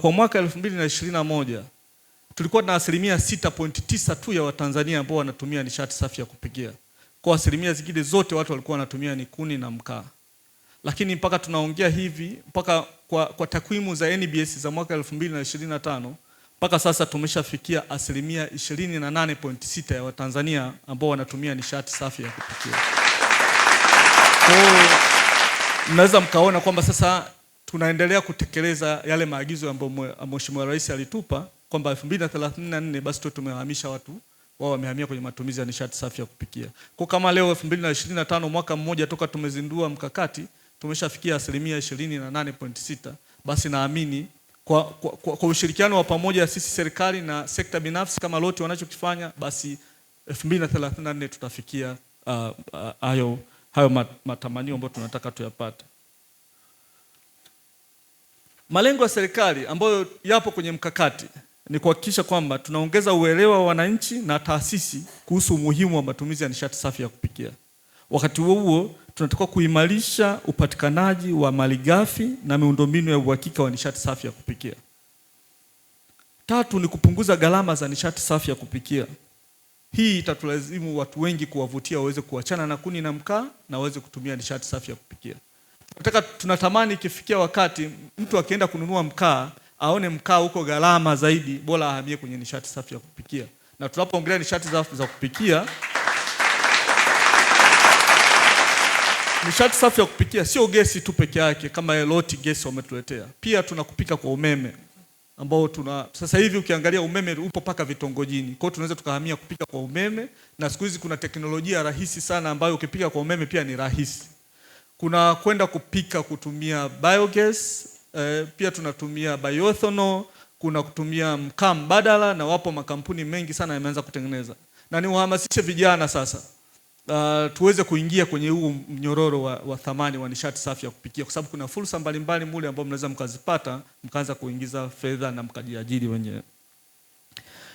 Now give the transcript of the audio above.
Kwa mwaka 2021 tulikuwa na 6.9% tu ya Watanzania ambao wanatumia nishati safi ya kupikia. Kwa asilimia zingine zote watu walikuwa wanatumia ni kuni na mkaa. Lakini mpaka tunaongea hivi, mpaka kwa takwimu za NBS za mwaka 2025, mpaka sasa tumeshafikia 28.6% ya Watanzania ambao wanatumia nishati safi ya kupikia. Kwa mnaweza mkaona kwamba sasa tunaendelea kutekeleza yale maagizo ambayo Mheshimiwa Rais alitupa kwamba 2034 basi tu tumehamisha watu wao wamehamia kwenye matumizi ya nishati safi ya kupikia. Kwa kama leo 2025 mwaka mmoja toka tumezindua mkakati tumeshafikia 28.6%, basi naamini kwa ushirikiano wa pamoja sisi serikali na sekta binafsi kama lote wanachokifanya, basi 2034 tutafikia hayo matamanio ambayo tunataka tuyapate. Malengo ya serikali ambayo yapo kwenye mkakati ni kuhakikisha kwamba tunaongeza uelewa wa wananchi na taasisi kuhusu umuhimu wa matumizi ya nishati safi ya kupikia. Wakati huo tunataka kuimarisha upatikanaji wa malighafi na miundombinu ya uhakika wa nishati safi ya kupikia. Tatu ni kupunguza gharama za nishati safi ya kupikia. Hii itatulazimu watu wengi kuwavutia waweze kuachana na kuni na mkaa na waweze kutumia nishati safi ya kupikia. Tunatamani ikifikia wakati mtu akienda kununua mkaa aone mkaa huko gharama zaidi, bora ahamie kwenye nishati safi ya kupikia. Na tunapoongelea nishati safi za kupikia, nishati safi ya kupikia sio gesi tu peke yake kama Eloti gesi wametuletea. Pia tunakupika kwa umeme ambao sasa hivi ukiangalia umeme upo paka vitongojini. Kwa hiyo tunaweza tukahamia kupika kwa umeme, na siku hizi kuna teknolojia rahisi sana ambayo ukipika kwa umeme pia ni rahisi. Kuna kwenda kupika kutumia biogas, pia tunatumia bioethanol, kuna kutumia mkaa mbadala, na wapo makampuni mengi sana yameanza kutengeneza. Na niwahamasishe vijana sasa tuweze kuingia kwenye huu mnyororo wa thamani wa nishati safi ya kupikia, kwa sababu kuna fursa mbalimbali mule ambao mnaweza mkazipata mkaanza kuingiza fedha na mkajiajiri wenyewe.